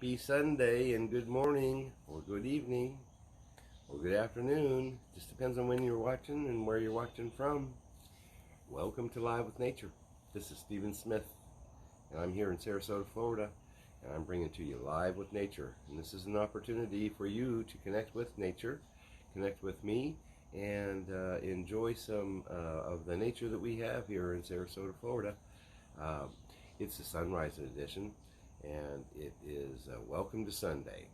Happy Sunday and good morning or good evening or good afternoon. Just depends on when you're watching and where you're watching from. Welcome to Live with Nature. This is Stephen Smith and I'm here in Sarasota, Florida, and I'm bringing to you Live with Nature. And this is an opportunity for you to connect with nature, connect with me, and enjoy some of the nature that we have here in Sarasota, Florida. It's a sunrise edition, and it is Welcome to Sunday.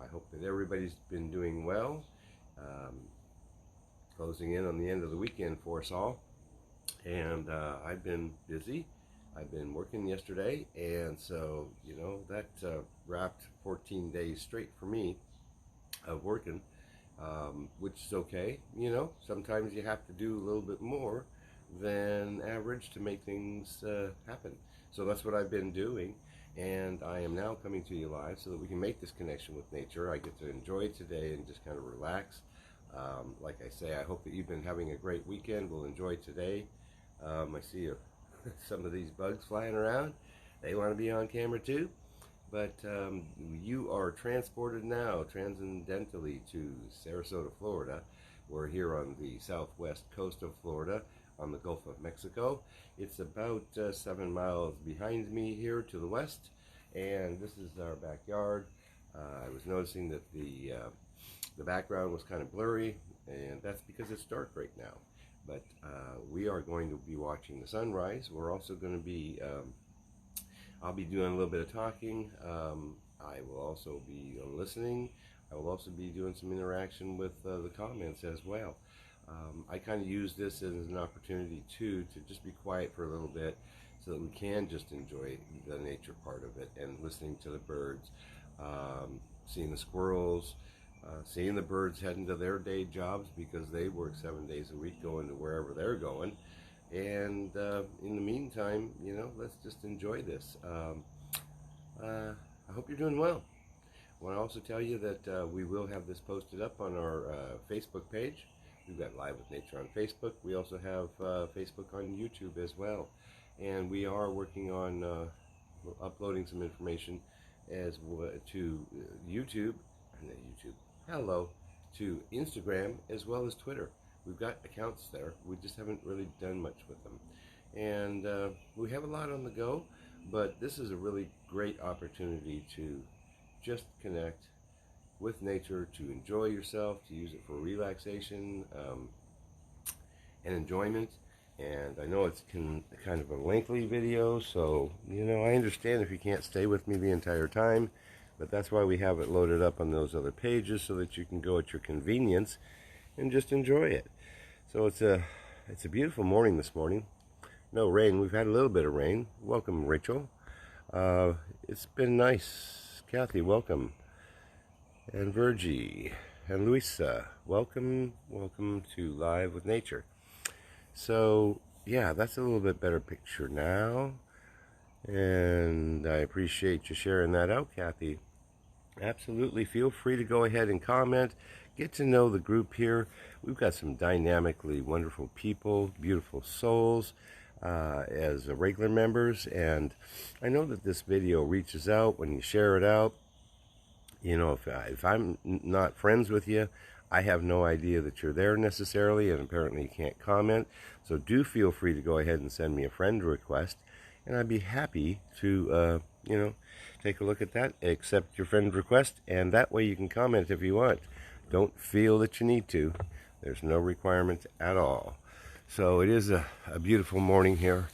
I hope that everybody's been doing well. Closing in on the end of the weekend for us all, and I've been busy. I've been working yesterday, and so that wrapped 14 days straight for me of working, which is okay. Sometimes you have to do a little bit more than average to make things happen. So that's what I've been doing, and I am now coming to you live so that we can make this connection with nature. I get to enjoy today and just kind of relax. Like I say, I hope that you've been having a great weekend. We'll enjoy today. I see some of these bugs flying around. They want to be on camera too. But you are transported now transcendentally to Sarasota, Florida. We're here on the southwest coast of Florida, on the Gulf of Mexico. It's about 7 miles behind me here to the west, and this is our backyard. I was noticing that the background was kind of blurry, and that's because it's dark right now. But we are going to be watching the sunrise. We're also going to be, I'll be doing a little bit of talking. I will also be listening. I will also be doing some interaction with the comments as well. I kind of use this as an opportunity too to just be quiet for a little bit so that we can just enjoy the nature part of it and listening to the birds, seeing the squirrels, seeing the birds heading to their day jobs because they work 7 days a week going to wherever they're going. And in the meantime, let's just enjoy this. I hope you're doing well. I want to also tell you that we will have this posted up on our Facebook page. We've got Live with Nature on Facebook. We also have Facebook on YouTube as well. And we are working on uploading some information as to YouTube, to Instagram as well as Twitter. We've got accounts there. We just haven't really done much with them. And we have a lot on the go, but this is a really great opportunity to just connect with nature, to enjoy yourself, to use it for relaxation and enjoyment. And I know it's kind of a lengthy video, so I understand if you can't stay with me the entire time, but that's why we have it loaded up on those other pages so that you can go at your convenience and just enjoy it. So it's a beautiful morning this morning. No rain. We've had a little bit of rain. Welcome, Rachel. It's been nice. Kathy, welcome. And Virgie and Luisa, welcome to Live with Nature. So yeah, that's a little bit better picture now, and I appreciate you sharing that out, Kathy. Absolutely, feel free to go ahead and comment. Get to know the group here. We've got some dynamically wonderful people, beautiful souls as regular members, and I know that this video reaches out when you share it out. If I'm not friends with you, I have no idea that you're there necessarily, and apparently you can't comment. So do feel free to go ahead and send me a friend request, and I'd be happy to, take a look at that, accept your friend request, and that way you can comment if you want. Don't feel that you need to. There's no requirement at all. So it is a beautiful morning here.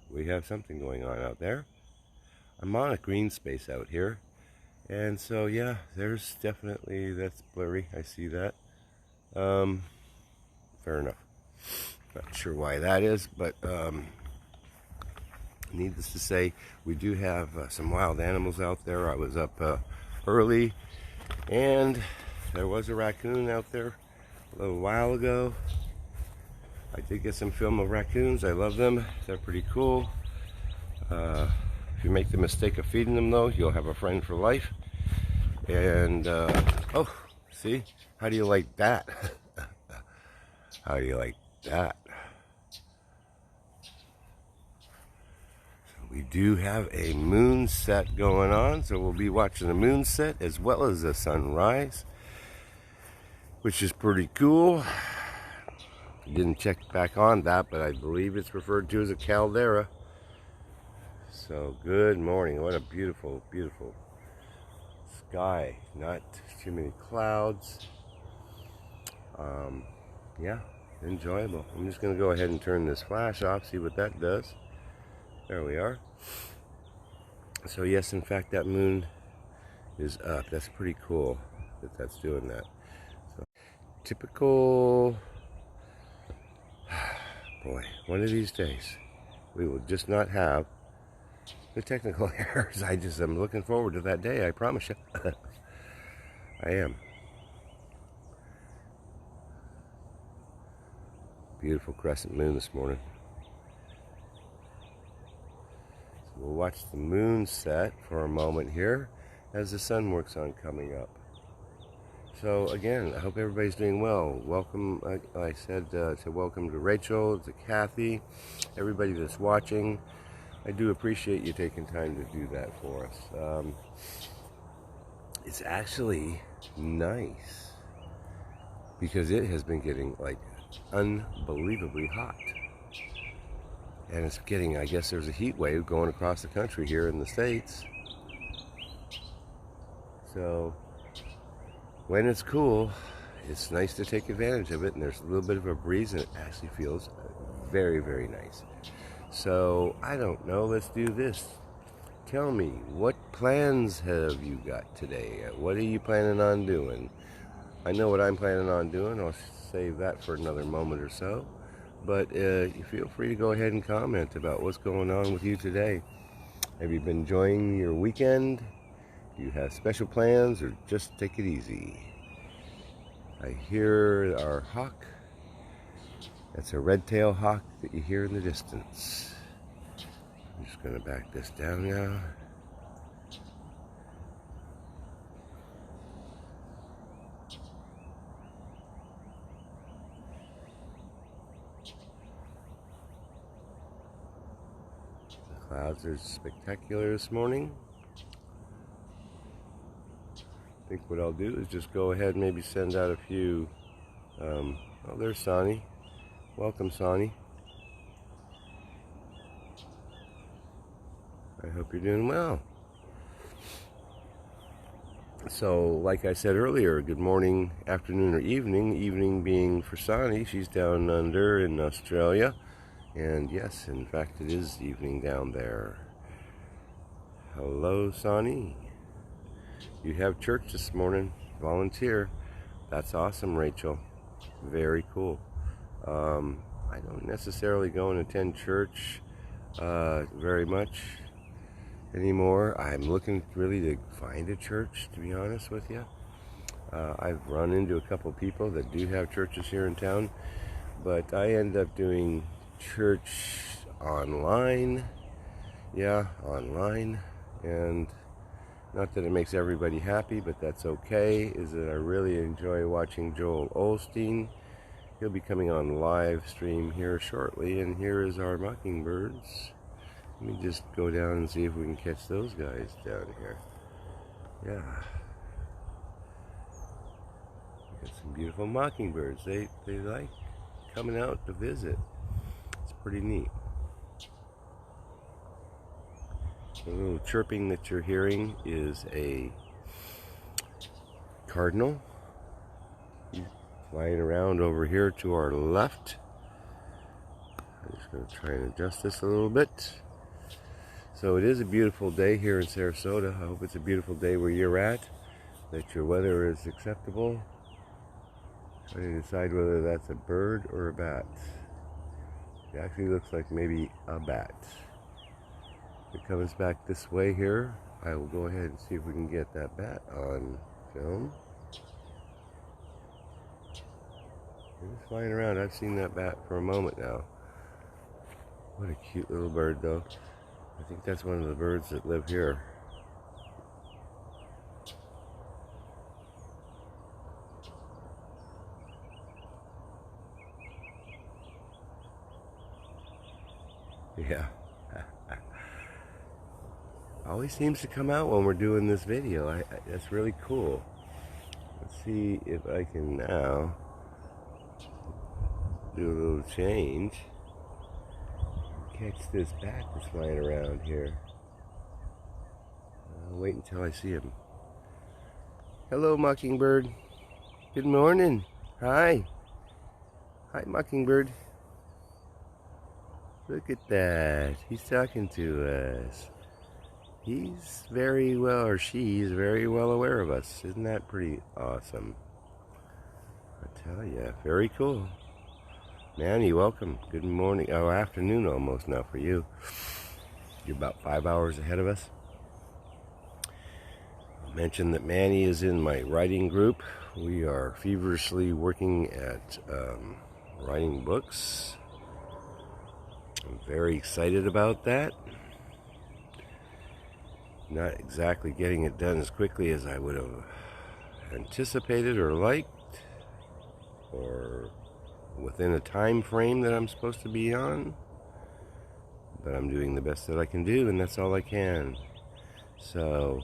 We have something going on out there. I'm on a green space out here, and so yeah, there's definitely, that's blurry, I see that. Fair enough. Not sure why that is, but needless to say, we do have some wild animals out there. I was up early, and there was a raccoon out there a little while ago. I did get some film of raccoons. I love them. They're pretty cool. If you make the mistake of feeding them, though, you'll have a friend for life. And, oh, see? How do you like that? How do you like that? we do have a moon set going on, so we'll be watching the moon set as well as the sunrise, which is pretty cool. Didn't check back on that, but I believe it's referred to as a caldera. So good morning. What a beautiful, beautiful sky. Not too many clouds. Yeah, enjoyable. I'm just going to go ahead and turn this flash off, see what that does. There we are. So yes, in fact, that moon is up. That's pretty cool that that's doing that. So, typical, boy, one of these days we will just not have the technical errors. I'm looking forward to that day, I promise you. I am. Beautiful crescent moon this morning. So we'll watch the moon set for a moment here as the sun works on coming up. So again, I hope everybody's doing well. Welcome, I said to welcome to Rachel, to Kathy, everybody that's watching. I do appreciate you taking time to do that for us. It's actually nice because it has been getting like unbelievably hot, and it's getting, I guess there's a heat wave going across the country here in the States. So when it's cool, it's nice to take advantage of it, and there's a little bit of a breeze, and it actually feels very, very nice. So I don't know, let's do this. Tell me, what plans have you got today? What are you planning on doing? I know what I'm planning on doing. I'll save that for another moment or so. But you feel free to go ahead and comment about what's going on with you today. Have you been enjoying your weekend? Do you have special plans, or just take it easy? I hear our hawk. That's a red-tailed hawk that you hear in the distance. I'm just going to back this down now. The clouds are spectacular this morning. I think what I'll do is just go ahead and maybe send out a few. Oh, there's Sonny. Welcome, Sonny. I hope you're doing well. So, like I said earlier, good morning, afternoon, or evening. Evening being for Sonny. She's down under in Australia. And yes, in fact, it is evening down there. Hello, Sonny. You have church this morning. Volunteer. That's awesome, Rachel. Very cool. I don't necessarily go and attend church very much anymore. I'm looking really to find a church, to be honest with you. I've run into a couple people that do have churches here in town, but I end up doing church online. Yeah, online. And not that it makes everybody happy, but that's okay, is that I really enjoy watching Joel Osteen. He'll be coming on live stream here shortly, and here is our mockingbirds. Let me just go down and see if we can catch those guys down here. Yeah. We got some beautiful mockingbirds. They like coming out to visit. It's pretty neat. The little chirping that you're hearing is a cardinal. He's flying around over here to our left. I'm just going to try and adjust this a little bit. So it is a beautiful day here in Sarasota. I hope it's a beautiful day where you're at, that your weather is acceptable. Trying to decide whether that's a bird or a bat. It actually looks like maybe a bat. If it comes back this way here, I will go ahead and see if we can get that bat on film. It's flying around. I've seen that bat for a moment now. What a cute little bird, though. I think that's one of the birds that live here. Yeah. always seems to come out when we're doing this video. That's really cool. Let's see if I can now do a little change. Catch this bat that's flying around here. I'll wait until I see him. Hello, Mockingbird. Good morning. Hi. Hi, Mockingbird. Look at that. He's talking to us. He's very well, or she's very well aware of us. Isn't that pretty awesome? I tell you, very cool. Manny, welcome. Good morning. Oh, afternoon almost now for you. You're about 5 hours ahead of us. I'll mention that Manny is in my writing group. We are feverishly working at writing books. I'm very excited about that. Not exactly getting it done as quickly as I would have anticipated or liked, or within a time frame that I'm supposed to be on, but I'm doing the best that I can do, and that's all I can. So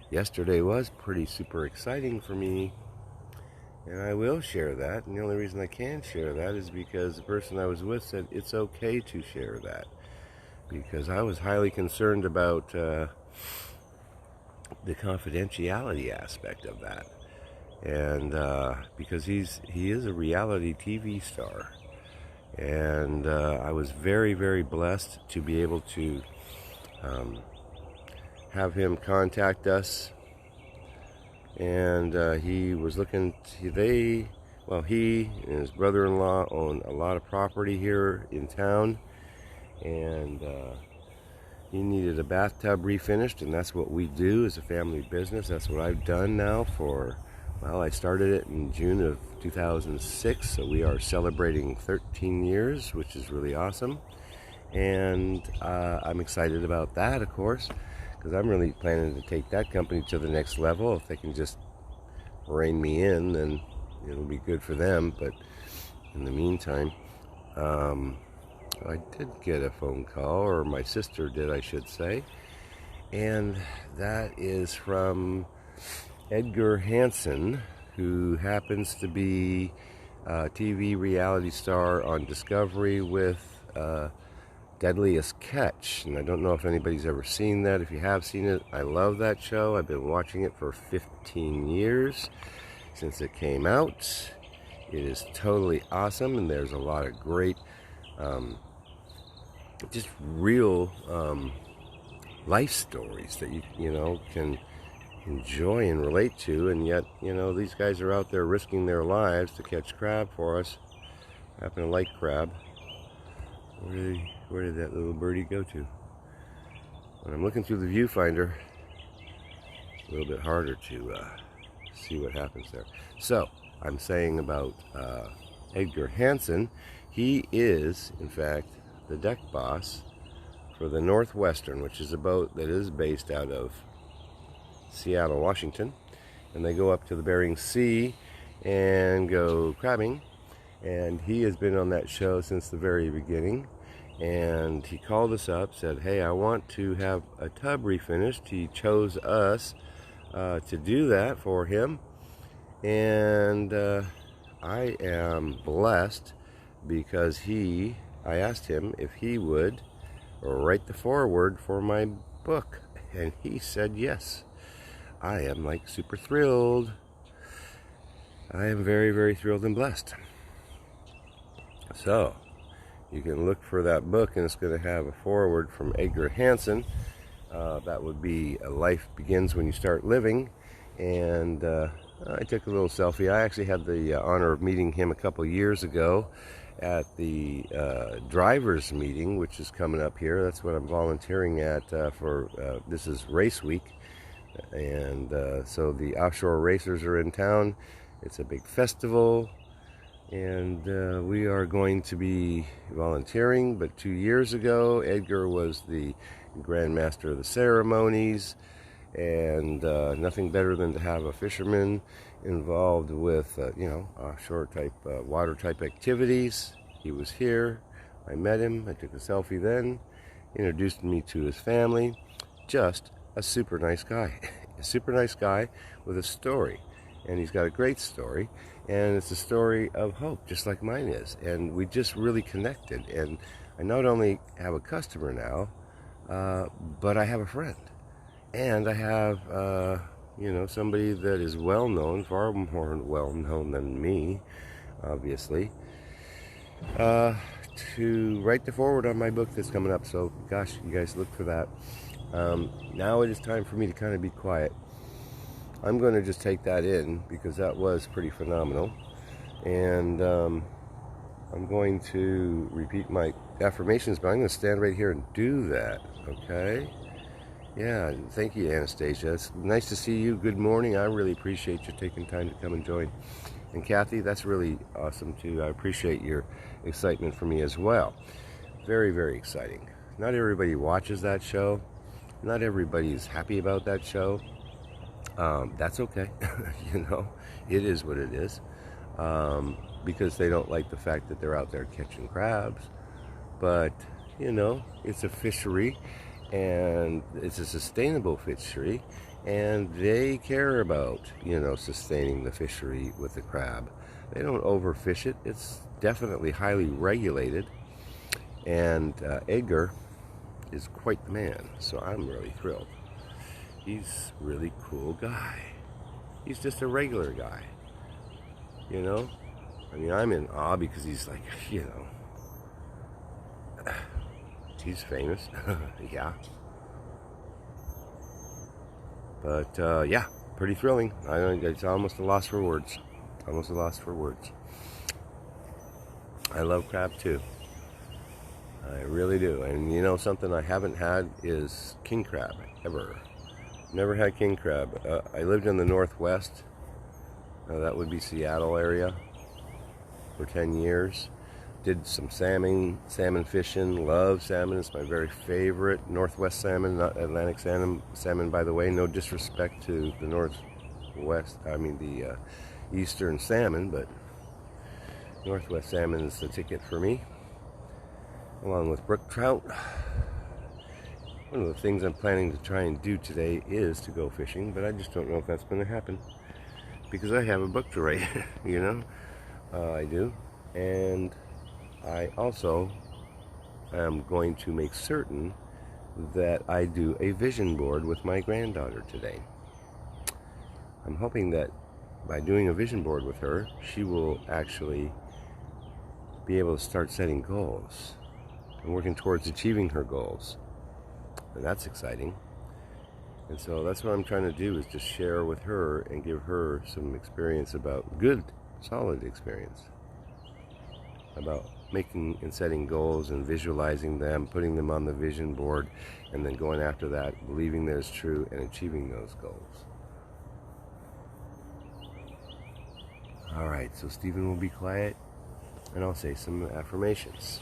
yesterday was pretty super exciting for me, and I will share that, and the only reason I can share that is because the person I was with said it's okay to share that, because I was highly concerned about the confidentiality aspect of that. And because he is a reality TV star, and I was very, very blessed to be able to have him contact us. And he was looking he and his brother-in-law own a lot of property here in town, and he needed a bathtub refinished, and that's what we do as a family business. That's what I've done now for, well, I started it in June of 2006, so we are celebrating 13 years, which is really awesome. And I'm excited about that, of course, because I'm really planning to take that company to the next level. If they can just rein me in, then it'll be good for them. But in the meantime, I did get a phone call, or my sister did, I should say, and that is from Edgar Hansen, who happens to be a TV reality star on Discovery with Deadliest Catch. And I don't know if anybody's ever seen that. If you have seen it, I love that show. I've been watching it for 15 years since it came out. It is totally awesome, and there's a lot of great just real life stories that you know can enjoy and relate to, and yet these guys are out there risking their lives to catch crab for us. I happen to like crab. Where did that little birdie go to? When I'm looking through the viewfinder, it's a little bit harder to see what happens there. So I'm saying about Edgar Hansen. He is, in fact, the deck boss for the Northwestern, which is a boat that is based out of Seattle, Washington, and they go up to the Bering Sea and go crabbing. And he has been on that show since the very beginning, and he called us up, said, hey, I want to have a tub refinished. He chose us to do that for him, and I am blessed because I asked him if he would write the foreword for my book, and he said yes. I am like super thrilled. I am very, very thrilled and blessed. So you can look for that book, and it's going to have a foreword from Edgar Hansen. That would be A Life Begins When You Start Living. And I took a little selfie. I actually had the honor of meeting him a couple years ago at the drivers meeting, which is coming up here. That's what I'm volunteering at for. This is race week, and so the offshore racers are in town. It's a big festival, and we are going to be volunteering. But 2 years ago, Edgar was the Grand Master of the ceremonies, and nothing better than to have a fisherman involved with offshore type water type activities. He was here. I met him. I took a selfie then. Introduced me to his family. Just a super nice guy. A super nice guy with a story. And he's got a great story. And it's a story of hope, just like mine is. And we just really connected. And I not only have a customer now, but I have a friend. And I have, somebody that is well known, far more well known than me, obviously, to write the foreword on my book that's coming up. So, gosh, you guys look for that. Now it is time for me to kind of be quiet. I'm going to just take that in because that was pretty phenomenal. And I'm going to repeat my affirmations, but I'm going to stand right here and do that, okay? Yeah, thank you, Anastasia. It's nice to see you. Good morning. I really appreciate you taking time to come and join. And Kathy, that's really awesome too. I appreciate your excitement for me as well. Very, very exciting. Not everybody watches that show. Not everybody is happy about that show. That's okay. It is what it is. Because they don't like the fact that they're out there catching crabs. But, it's a fishery, and it's a sustainable fishery, and they care about, sustaining the fishery with the crab. They don't overfish it. It's definitely highly regulated, and Edgar is quite the man, so I'm really thrilled. He's a really cool guy. He's just a regular guy, I'm in awe because he's like, he's famous. Yeah. But, yeah, pretty thrilling. It's almost a loss for words. Almost a loss for words. I love crab, too. I really do. And, something I haven't had is king crab, ever. Never had king crab. I lived in the Northwest. That would be Seattle area for 10 years. Did some salmon fishing. Love salmon. It's my very favorite. Northwest salmon, not Atlantic salmon, by the way. No disrespect to the the Eastern salmon, but Northwest salmon is the ticket for me, along with brook trout. One of the things I'm planning to try and do today is to go fishing, but I just don't know if that's going to happen because I have a book to write, I do. And I also am going to make certain that I do a vision board with my granddaughter today. I'm hoping that by doing a vision board with her, she will actually be able to start setting goals and working towards achieving her goals. And that's exciting. And so that's what I'm trying to do, is just share with her and give her some experience about good, solid experience about making and setting goals and visualizing them, putting them on the vision board, and then going after that, believing that it's true and achieving those goals. All right, so Stephen will be quiet and I'll say some affirmations.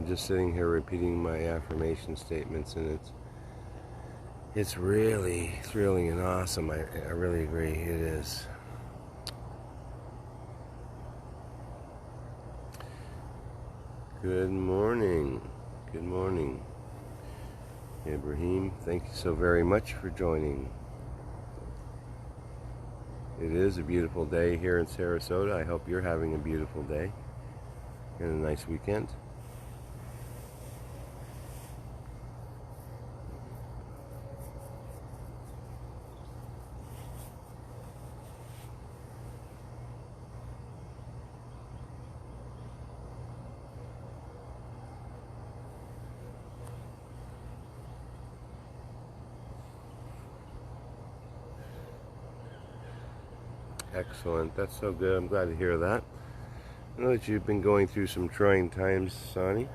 I'm just sitting here repeating my affirmation statements, and it's really thrilling and awesome. I really agree. It is. Good morning. Good morning. Ibrahim, thank you so very much for joining. It is a beautiful day here in Sarasota. I hope you're having a beautiful day and a nice weekend. Excellent. That's so good. I'm glad to hear that. I know that you've been going through some trying times, Sonny.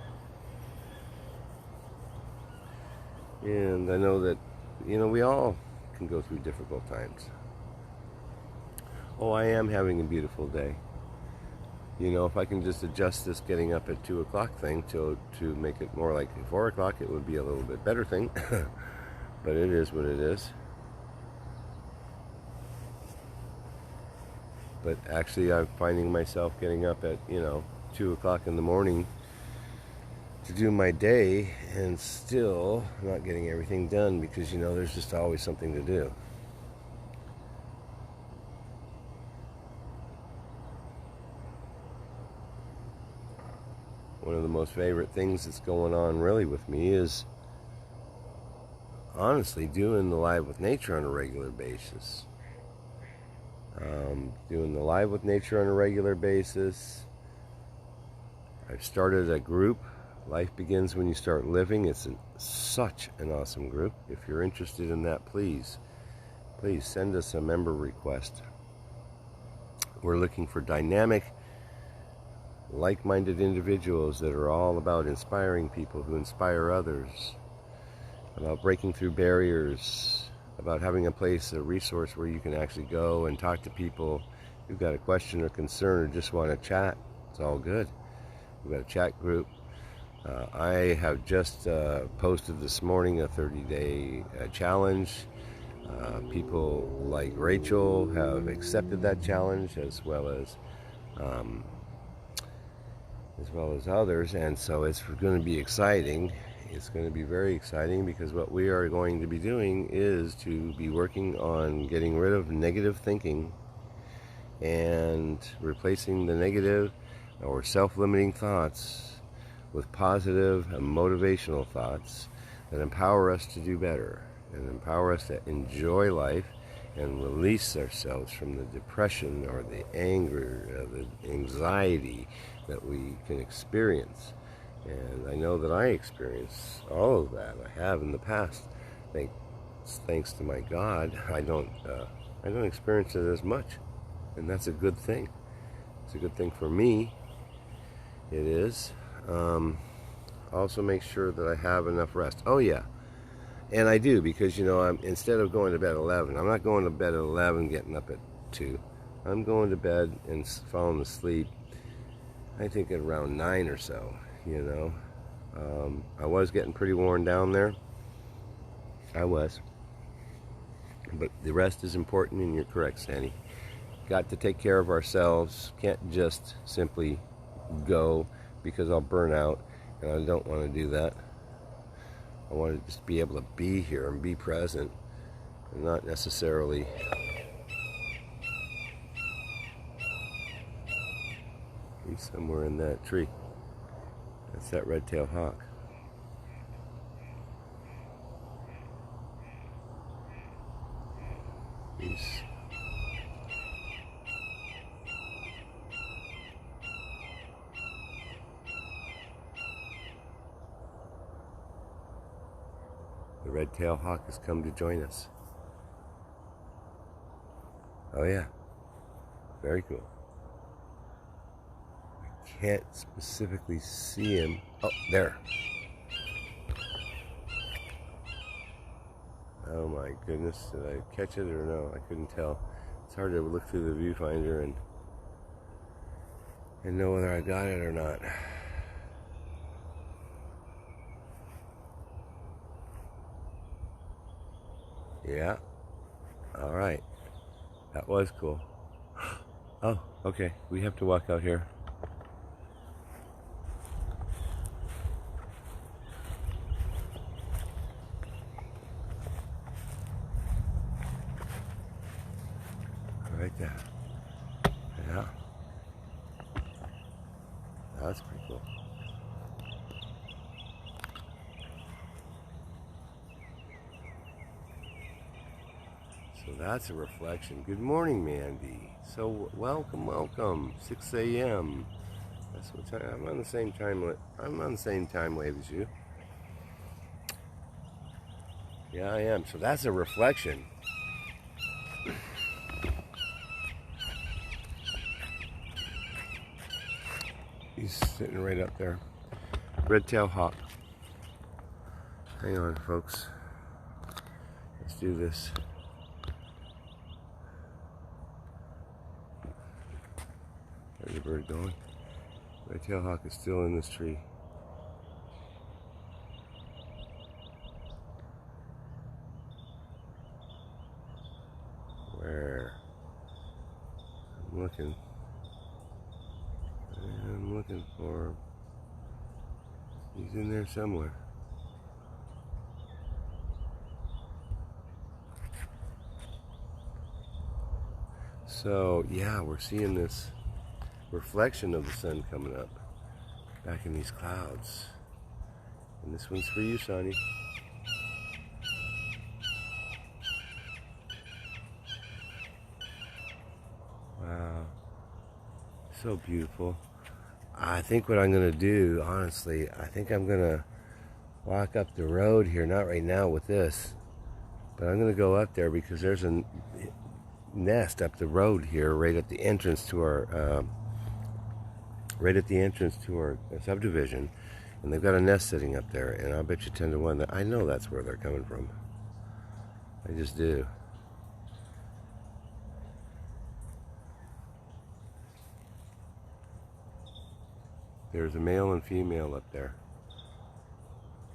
And I know that, we all can go through difficult times. Oh, I am having a beautiful day. If I can just adjust this getting up at 2 o'clock thing to make it more like 4 o'clock, it would be a little bit better thing. But it is what it is. But actually, I'm finding myself getting up at, 2 o'clock in the morning to do my day and still not getting everything done because, there's just always something to do. One of the most favorite things that's going on really with me is honestly doing the Live with Nature on a regular basis. Doing the Live with Nature on a regular basis. I've started a group, Life Begins When You Start Living. It's such an awesome group. If you're interested in that, please send us a member request. We're looking for dynamic, like-minded individuals that are all about inspiring people who inspire others, about breaking through barriers, about having a place, a resource where you can actually go and talk to people who've got a question or concern or just want to chat. It's all good. We've got a chat group. I have just posted this morning a 30-day challenge. People like Rachel have accepted that challenge as well as others, and so it's going to be exciting. It's going to be very exciting because what we are going to be doing is to be working on getting rid of negative thinking and replacing the negative or self-limiting thoughts with positive and motivational thoughts that empower us to do better and empower us to enjoy life and release ourselves from the depression or the anger or the anxiety that we can experience. And I know that I experience all of that. I have in the past. Thanks to my God, I don't experience it as much, and that's a good thing. It's a good thing for me. It is. Also, make sure that I have enough rest. Oh yeah, and I do because I'm instead of going to bed at 11, I'm not going to bed at 11, getting up at 2. I'm going to bed and falling asleep. I think at around 9 or so. I was getting pretty worn down there. I was. But the rest is important, and you're correct, Sandy. Got to take care of ourselves. Can't just simply go because I'll burn out, and I don't want to do that. I want to just be able to be here and be present, and not necessarily be somewhere in that tree. That's that red-tailed hawk. The red-tailed hawk has come to join us. Oh yeah, very cool. I can't specifically see him. Oh, there. Oh my goodness, did I catch it or no? I couldn't tell. It's hard to look through the viewfinder and know whether I got it or not. Yeah. All right. That was cool. Oh, okay. We have to walk out here. Right there. Yeah. That's pretty cool. So that's a reflection. Good morning, Mandy. So welcome. 6 a.m. That's what time. I'm on the same time. I'm on the same time wave as you. Yeah, I am. So that's a reflection. He's sitting right up there. Red-tailed hawk. Hang on, folks. Let's do this. Where's the bird going? Red-tailed hawk is still in this tree. Where? I'm looking for him. He's in there somewhere. So yeah, we're seeing this reflection of the sun coming up back in these clouds. And this one's for you, Sonny. Wow. So beautiful. I think what I'm going to do, honestly, I think I'm going to walk up the road here, not right now with this, but I'm going to go up there because there's a nest up the road here right at the entrance to our subdivision, and they've got a nest sitting up there, and I'll bet you 10 to 1 that I know that's where they're coming from. I just do. There's a male and female up there.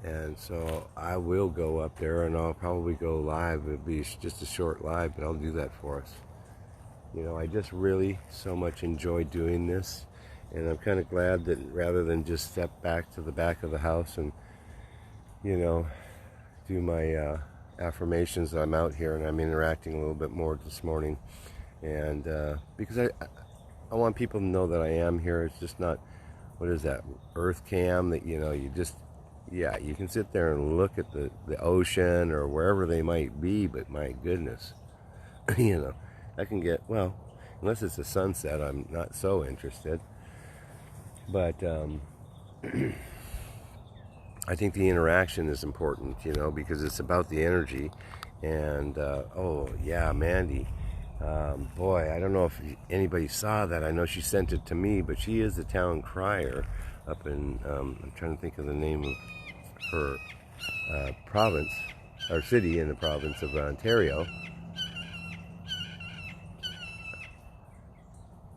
And so I will go up there, and I'll probably go live. It'll be just a short live, but I'll do that for us. You know, I just really so much enjoy doing this. And I'm kind of glad that rather than just step back to the back of the house and, you know, do my affirmations, that I'm out here and I'm interacting a little bit more this morning. And because I want people to know that I am here. It's just not, what is that, earth cam, that, you know, you just, yeah, you can sit there and look at the ocean or wherever they might be, but my goodness, you know, I can get, well, unless it's a sunset, I'm not so interested. But I think the interaction is important, you know, because it's about the energy. And, oh, yeah, Mandy. Boy, I don't know if anybody saw that. I know she sent it to me, but she is the town crier up in, I'm trying to think of the name of her province, or city in the province of Ontario.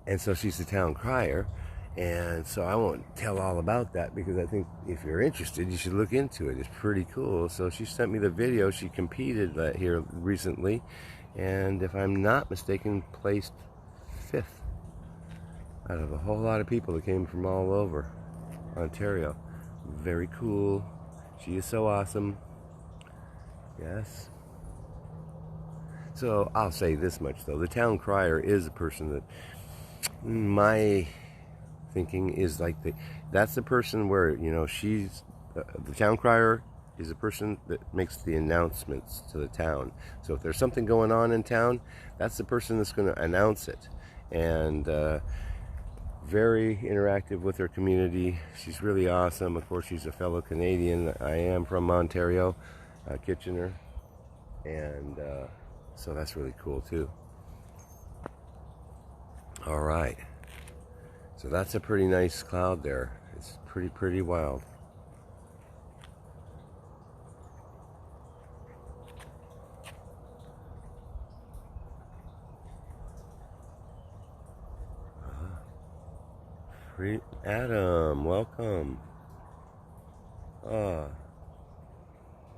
And so she's the town crier. And so I won't tell all about that because I think if you're interested, you should look into it. It's pretty cool. So she sent me the video. She competed here recently. And if I'm not mistaken, placed 5th out of a whole lot of people that came from all over Ontario. Very cool. She is so awesome. Yes. So I'll say this much, though. The town crier is a person that my thinking is like that's the person where, you know, she's the town crier is a person that makes the announcements to the town. So if there's something going on in town, that's the person that's going to announce it. And very interactive with her community. She's really awesome. Of course, she's a fellow Canadian. I am from Ontario, Kitchener, and so that's really cool too. All right. So that's a pretty nice cloud there. It's pretty wild. Adam, welcome.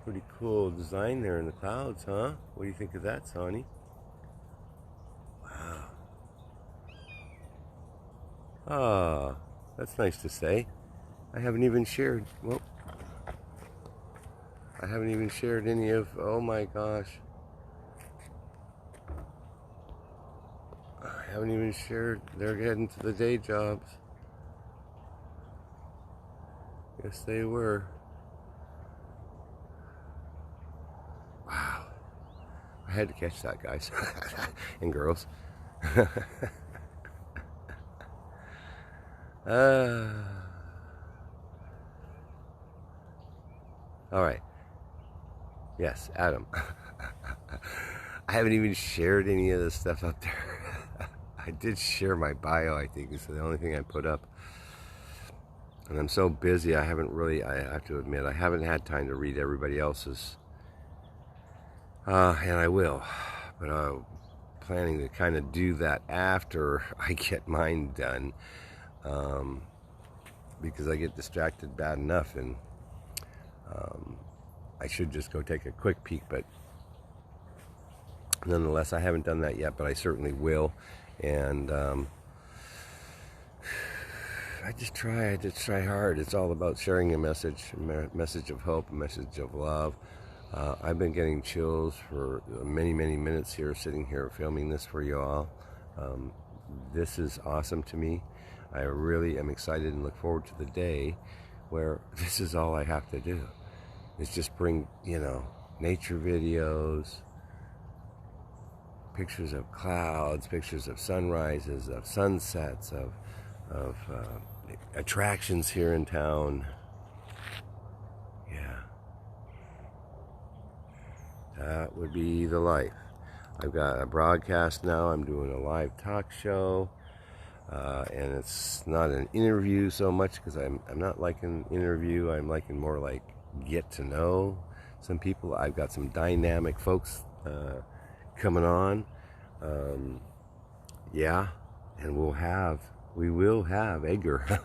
Pretty cool design there in the clouds, huh? What do you think of that, Sonny? Wow. Ah, that's nice to say. I haven't even shared, well, I haven't even shared any of, oh my gosh. I haven't even shared, they're heading to the day jobs. Yes, they were. Wow. I had to catch that, guys and girls. All right. Yes, Adam. I haven't even shared any of this stuff up there. I did share my bio, I think. It's the only thing I put up. And I'm so busy, I haven't really, I have to admit, I haven't had time to read everybody else's. And I will. But I'm planning to kind of do that after I get mine done. Because I get distracted bad enough, and I should just go take a quick peek, but nonetheless, I haven't done that yet, but I certainly will. And I just try hard. It's all about sharing a message of hope, a message of love. I've been getting chills for many minutes here, sitting here filming this for you all. This is awesome to me. I really am excited and look forward to the day where this is all I have to do. Is just bring, nature videos, pictures of clouds, pictures of sunrises, of sunsets, of attractions here in town. Yeah. That would be the life. I've got a broadcast now. I'm doing a live talk show. And it's not an interview so much, because I'm not liking interview. I'm liking more like get to know some people. I've got some dynamic folks coming on. Yeah, and we will have Edgar,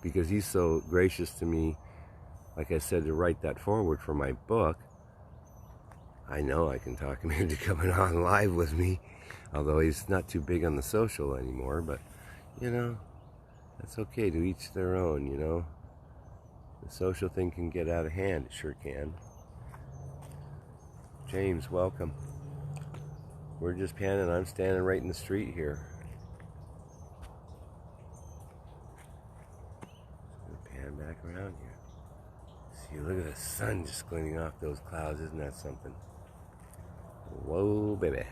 because he's so gracious to me, like I said, to write that forward for my book. I know I can talk him into coming on live with me, although he's not too big on the social anymore, but that's okay, to each their own. The social thing can get out of hand, it sure can. James, welcome. We're just panning. I'm standing right in the street here. Just gonna pan back around here. See, look at the sun just glinting off those clouds. Isn't that something? Whoa, baby.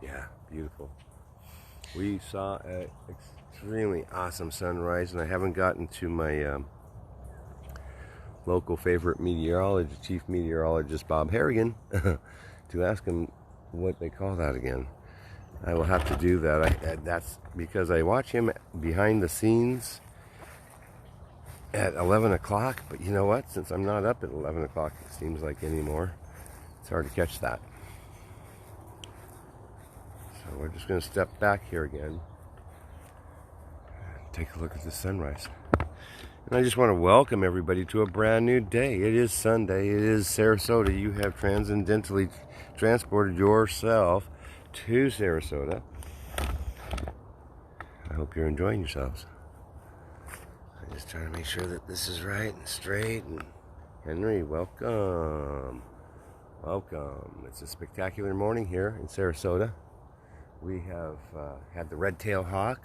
Yeah, beautiful. We saw an extremely awesome sunrise, and I haven't gotten to my local favorite meteorologist, chief meteorologist Bob Harrigan, to ask him what they call that again. I will have to do that. That's because I watch him behind the scenes at 11 o'clock, but you know what? Since I'm not up at 11 o'clock, it seems like anymore, it's hard to catch that. So we're just going to step back here again and take a look at the sunrise. And I just want to welcome everybody to a brand new day. It is Sunday. It is Sarasota. You have transcendentally transported yourself to Sarasota. I hope you're enjoying yourselves. I'm just trying to make sure that this is right and straight. And Henry, welcome. Welcome. It's a spectacular morning here in Sarasota. We have had the red-tailed hawk.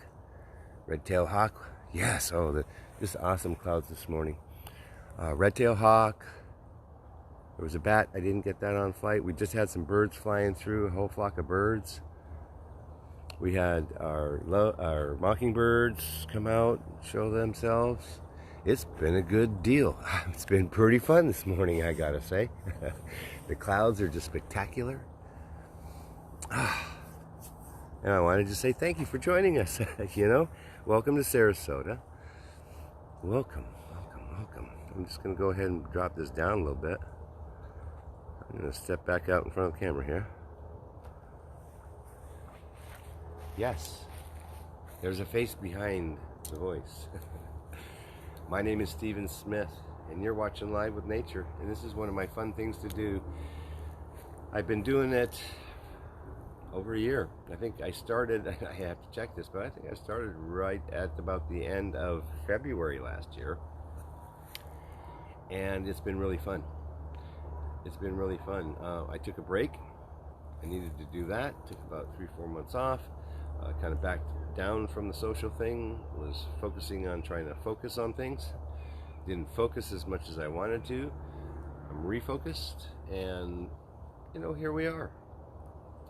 Red-tailed hawk, yes. Oh, just awesome clouds this morning. Red-tailed hawk. There was a bat. I didn't get that on flight. We just had some birds flying through, a whole flock of birds. We had our mockingbirds come out, show themselves. It's been a good deal. It's been pretty fun this morning, I gotta say. The clouds are just spectacular. And I wanted to say thank you for joining us. Welcome to Sarasota. Welcome. I'm just going to go ahead and drop this down a little bit. I'm going to step back out in front of the camera here. Yes, there's a face behind the voice. My name is Stephen Smith, and you're watching Live with Nature, and this is one of my fun things to do. I've been doing it over a year. I think I started, I have to check this, but I think I started right at about the end of February last year, and it's been really fun. It's been really fun. I took a break. I needed to do that. Took about 3-4 months off. Kind of backed down from the social thing. Was focusing on trying to focus on things. Didn't focus as much as I wanted to. I'm refocused, and here we are.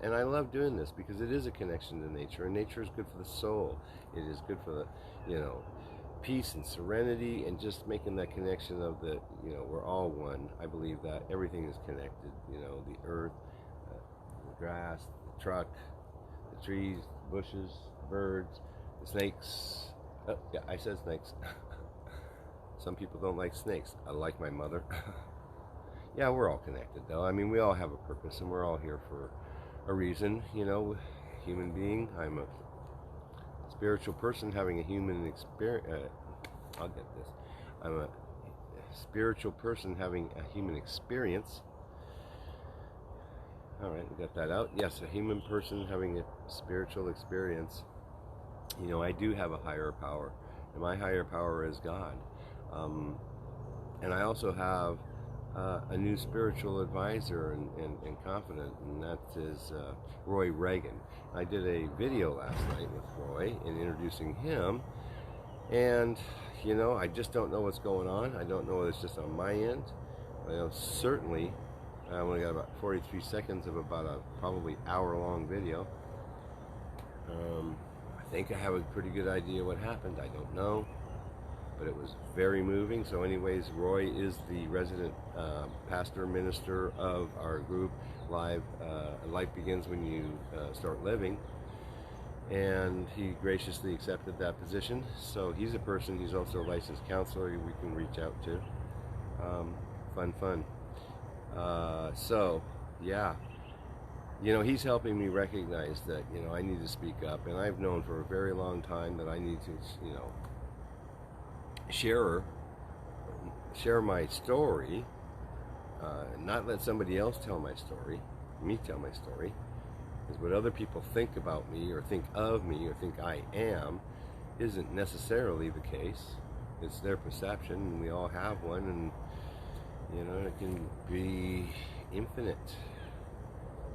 And I love doing this because it is a connection to nature, and nature is good for the soul. It is good for the, peace and serenity, and just making that connection of the, we're all one. I believe that everything is connected. The earth, the grass, the truck, the trees, the bushes, the birds, the snakes. Oh, yeah, I said snakes. Some people don't like snakes. I like my mother. Yeah, we're all connected, though. I mean, we all have a purpose, and we're all here for a reason. Human being. I'm a spiritual person having a human experience. I'll get this. I'm a spiritual person having a human experience. All right, we got that out. Yes, a human person having a spiritual experience. I do have a higher power, and my higher power is God. And I also have a new spiritual advisor and confidant, and that is Roy Reagan. I did a video last night with Roy in introducing him, and I just don't know what's going on. I don't know whether it's just on my end. Certainly I only got about 43 seconds of about a probably hour-long video. I think I have a pretty good idea what happened. I don't know, but it was very moving. So anyways, Roy is the resident pastor minister of our group, Life Begins When You Start Living, and he graciously accepted that position. So he's a person, he's also a licensed counselor we can reach out to. Fun. So yeah, he's helping me recognize that I need to speak up, and I've known for a very long time that I need to share my story, not let somebody else tell my story, me tell my story, because what other people think about me or think of me or think I am isn't necessarily the case. It's their perception, and we all have one, and it can be infinite.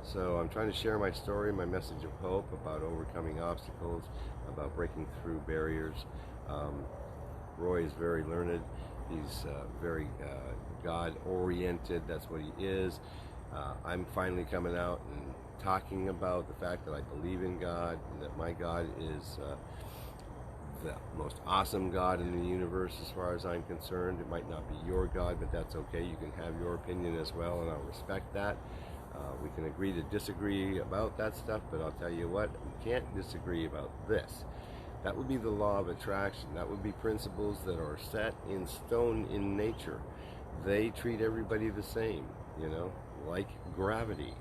So I'm trying to share my story, my message of hope about overcoming obstacles, about breaking through barriers. Roy is very learned. He's very God-oriented. That's what he is. I'm finally coming out and talking about the fact that I believe in God, and that my God is the most awesome God in the universe as far as I'm concerned. It might not be your God, but that's okay. You can have your opinion as well, and I'll respect that. We can agree to disagree about that stuff, but I'll tell you what, we can't disagree about this. That would be the law of attraction. That would be principles that are set in stone in nature. They treat everybody the same, like gravity.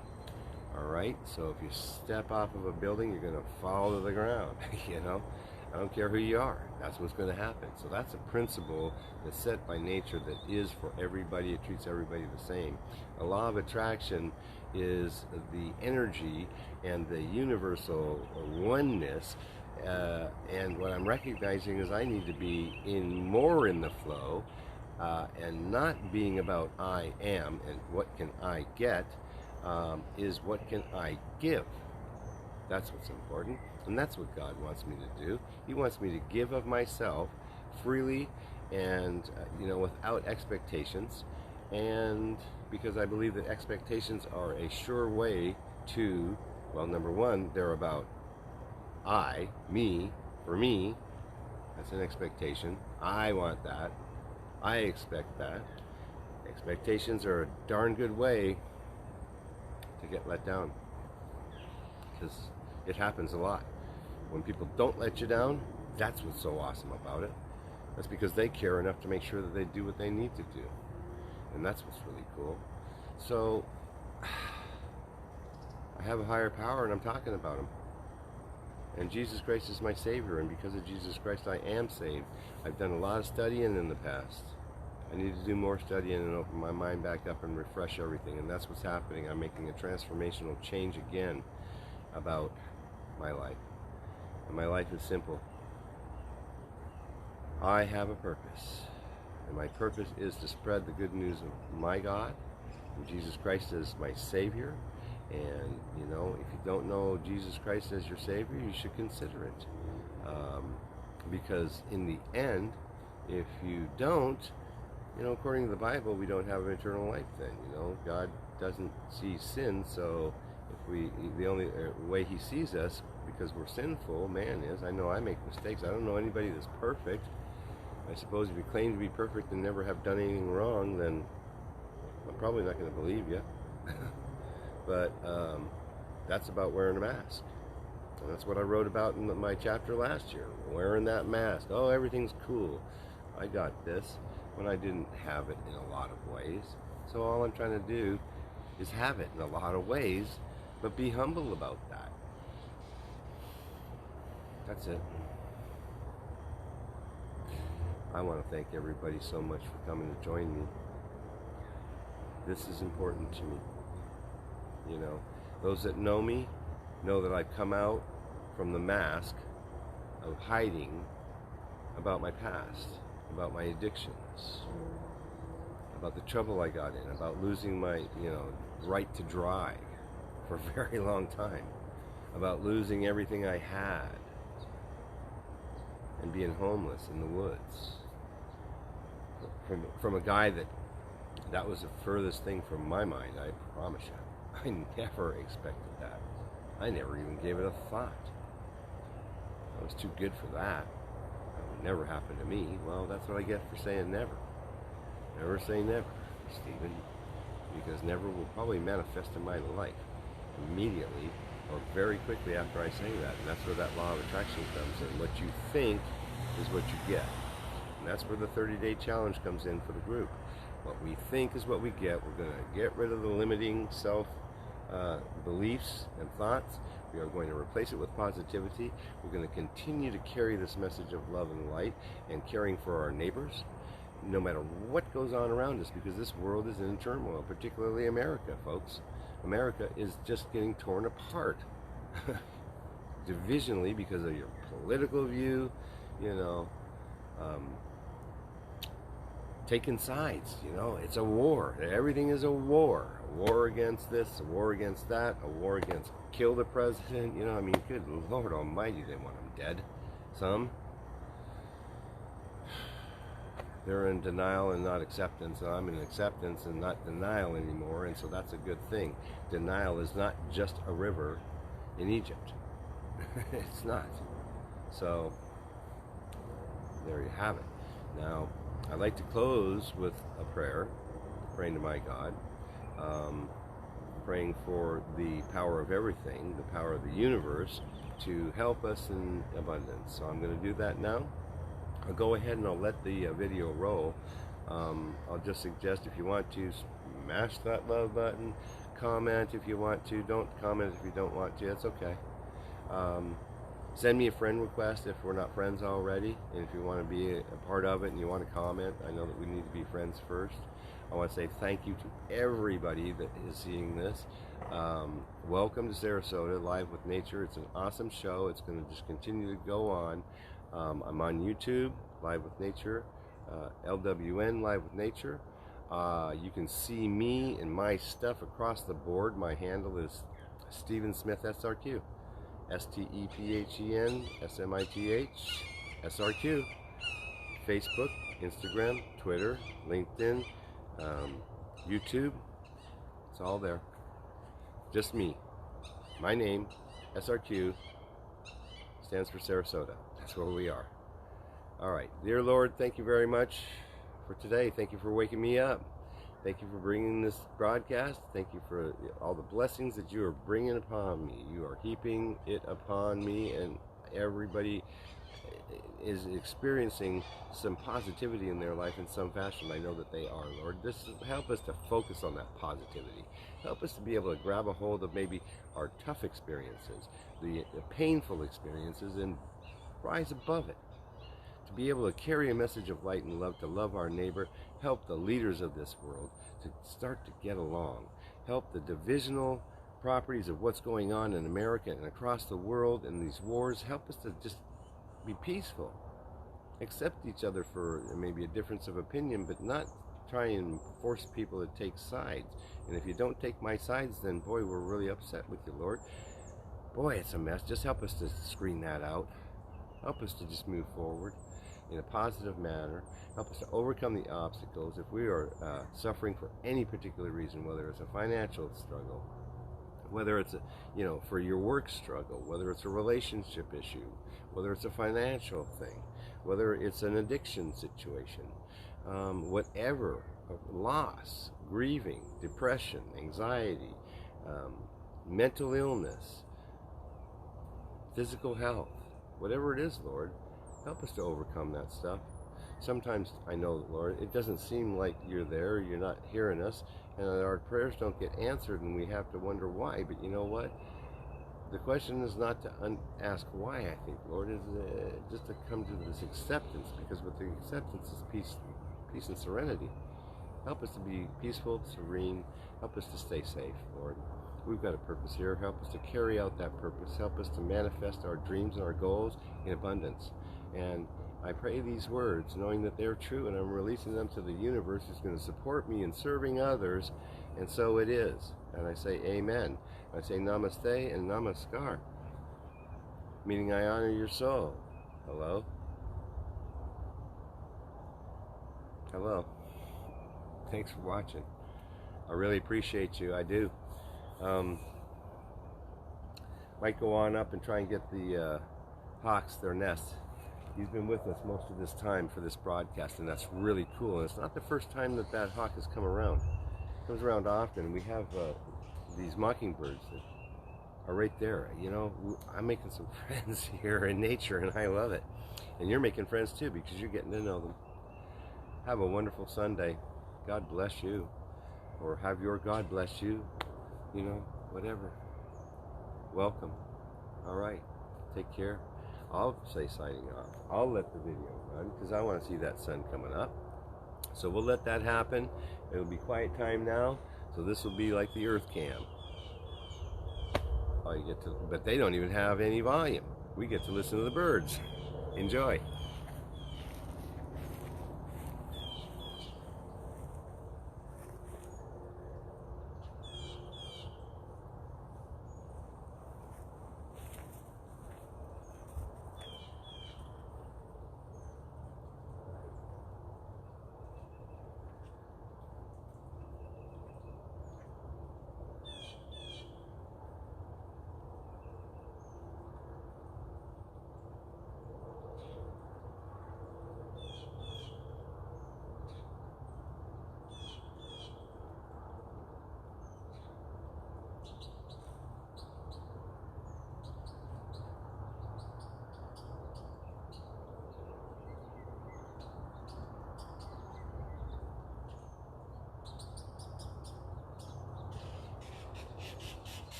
All right? So if you step off of a building, you're going to fall to the ground, I don't care who you are. That's what's going to happen. So that's a principle that's set by nature that is for everybody. It treats everybody the same. The law of attraction is the energy and the universal oneness. And what I'm recognizing is I need to be more in the flow, and not being about I am and what can I get, is what can I give. That's what's important, and that's what God wants me to do. He wants me to give of myself freely, and without expectations, and because I believe that expectations are a sure way to, well, number one, they're about me, for me. That's an expectation. I want that. I expect that. Expectations are a darn good way to get let down, because it happens a lot. When people don't let you down, that's what's so awesome about it. That's because they care enough to make sure that they do what they need to do, and that's what's really cool. So I have a higher power, and I'm talking about him. And Jesus Christ is my Savior, and because of Jesus Christ I am saved. I've done a lot of studying in the past. I need to do more studying and open my mind back up and refresh everything, and that's what's happening. I'm making a transformational change again about my life. And my life is simple. I have a purpose, and my purpose is to spread the good news of my God, and Jesus Christ as my Savior. And, you know, if you don't know Jesus Christ as your Savior, you should consider it. Because in the end, if you don't, you know, according to the Bible, we don't have an eternal life then. You know, God doesn't see sin, so the only way He sees us, because we're sinful, man is, I know I make mistakes. I don't know anybody that's perfect. I suppose if you claim to be perfect and never have done anything wrong, then I'm probably not going to believe you. But that's about wearing a mask. And that's what I wrote about in my chapter last year. Wearing that mask. Oh, everything's cool. I got this. When I didn't have it in a lot of ways. So all I'm trying to do is have it in a lot of ways, but be humble about that. That's it. I want to thank everybody so much for coming to join me. This is important to me. You know, those that know me know that I've come out from the mask of hiding about my past, about my addictions, about the trouble I got in, about losing my, you know, right to drive for a very long time, about losing everything I had and being homeless in the woods. From a guy that was the furthest thing from my mind, I promise you. I never expected that. I never even gave it a thought. I was too good for that. That would never happen to me. Well, that's what I get for saying never. Never say never, Stephen. Because never will probably manifest in my life immediately or very quickly after I say that. And that's where that law of attraction comes in. What you think is what you get. And that's where the 30-day challenge comes in for the group. What we think is what we get. We're going to get rid of the limiting beliefs and thoughts. We are going to replace it with positivity. We're going to continue to carry this message of love and light and caring for our neighbors, no matter what goes on around us, because this world is in turmoil, particularly America, folks. America is just getting torn apart divisionally because of your political view, you know, taking sides, you know. It's a war. Everything is a war. A war against this, a war against that, a war against kill the president, you know. I mean, good Lord Almighty, they want him dead. Some. They're in denial and not acceptance. I'm in acceptance and not denial anymore, and so that's a good thing. Denial is not just a river in Egypt. It's not. So, there you have it. Now, I'd like to close with a prayer, praying to my God, praying for the power of everything, the power of the universe, to help us in abundance. So I'm going to do that now. I'll go ahead and I'll let the video roll. I'll just suggest, if you want to, smash that love button, comment if you want to, don't comment if you don't want to, that's okay. Send me a friend request if we're not friends already, and if you want to be a part of it and you want to comment. I know that we need to be friends first. I want to say thank you to everybody that is seeing this. Welcome to Sarasota, Live with Nature. It's an awesome show. It's going to just continue to go on. I'm on YouTube, Live with Nature, LWN Live with Nature. You can see me and my stuff across the board. My handle is Stephen Smith SRQ. STEPHEN SMITH SRQ. Facebook, Instagram, Twitter, LinkedIn, YouTube. It's all there. Just me. My name, SRQ, stands for Sarasota. That's where we are. All right. Dear Lord, thank you very much for today. Thank you for waking me up. Thank you for bringing this broadcast. Thank you for all the blessings that you are bringing upon me. You are heaping it upon me and everybody is experiencing some positivity in their life in some fashion. I know that they are, Lord. Help us to focus on that positivity. Help us to be able to grab a hold of maybe our tough experiences, the painful experiences, and rise above it. To be able to carry a message of light and love, to love our neighbor, help the leaders of this world to start to get along, help the divisional properties of what's going on in America and across the world and these wars, help us to just be peaceful, accept each other for maybe a difference of opinion, but not try and force people to take sides. And if you don't take my sides, then boy, we're really upset with you, Lord. Boy, it's a mess. Just help us to screen that out. Help us to just move forward in a positive manner. Help us to overcome the obstacles. If we are suffering for any particular reason, whether it's a financial struggle, whether it's for your work struggle, whether it's a relationship issue, whether it's a financial thing, whether it's an addiction situation, whatever, loss, grieving, depression, anxiety, mental illness, physical health, whatever it is, Lord, help us to overcome that stuff. Sometimes I know, Lord, it doesn't seem like you're there, you're not hearing us, and our prayers don't get answered, and we have to wonder why. But you know what? The question is not to ask why, I think, Lord, is just to come to this acceptance, because with the acceptance is peace and serenity. Help us to be peaceful, serene. Help us to stay safe, Lord. We've got a purpose here. Help us to carry out that purpose. Help us to manifest our dreams and our goals in abundance. And I pray these words, knowing that they're true, and I'm releasing them to the universe who's going to support me in serving others, and so it is. And I say amen. I say namaste and namaskar, meaning I honor your soul. Hello? Hello. Thanks for watching. I really appreciate you. I do. Might go on up and try and get the hawks their nest. He's been with us most of this time for this broadcast, and that's really cool. And it's not the first time that hawk has come around. It comes around often. We have these mockingbirds that are right there. I'm making some friends here in nature, and I love it. And you're making friends too, because you're getting to know them. Have a wonderful Sunday. God bless you. Or have your God bless you. Whatever. Welcome. All right. Take care. I'll say signing off. I'll let the video run because I want to see that sun coming up. So we'll let that happen. It'll be quiet time now. So this will be like the Earth cam. All you get to, but they don't even have any volume. We get to listen to the birds. Enjoy.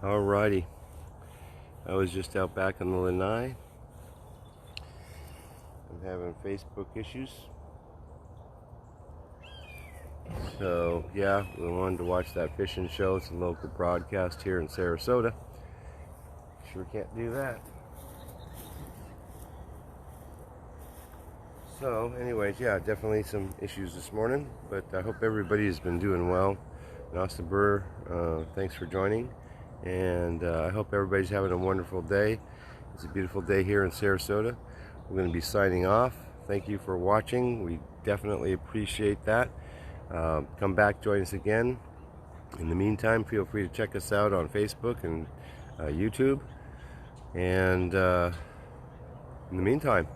Alrighty, I was just out back on the lanai. I'm having Facebook issues. So yeah, we wanted to watch that fishing show. It's a local broadcast here in Sarasota. Sure can't do that. So anyways, yeah, definitely some issues this morning, but I hope everybody has been doing well. Nasta Burr, thanks for joining, and I hope everybody's having a wonderful day. It's a beautiful day here in Sarasota. We're going to be signing off. Thank you for watching. We definitely appreciate that. Come back, join us again. In the meantime, feel free to check us out on Facebook and YouTube. And in the meantime,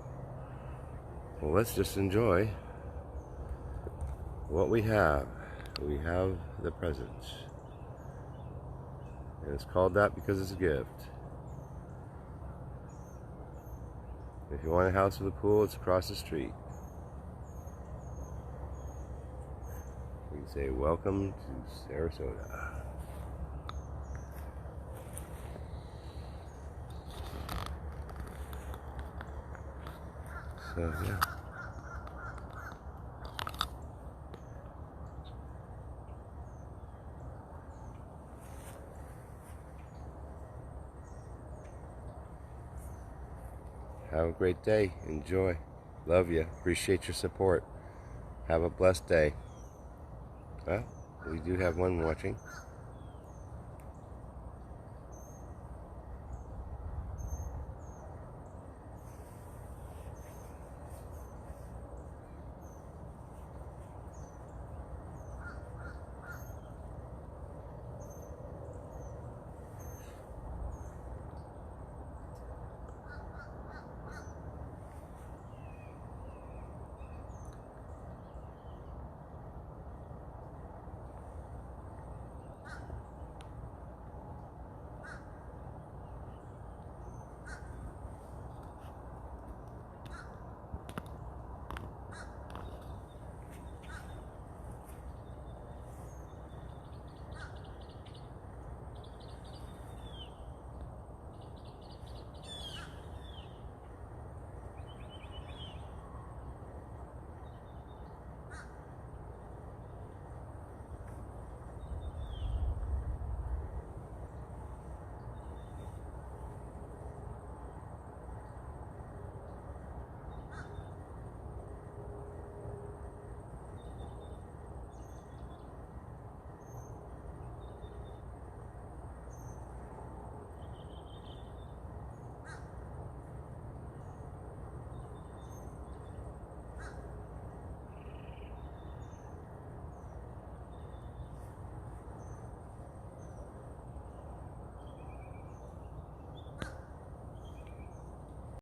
well, let's just enjoy what we have. We have the present. And it's called that because it's a gift. If you want a house with a pool, it's across the street. We say, welcome to Sarasota. So, yeah. Have a great day. Enjoy. Love you. Appreciate your support. Have a blessed day. Well, we do have one watching.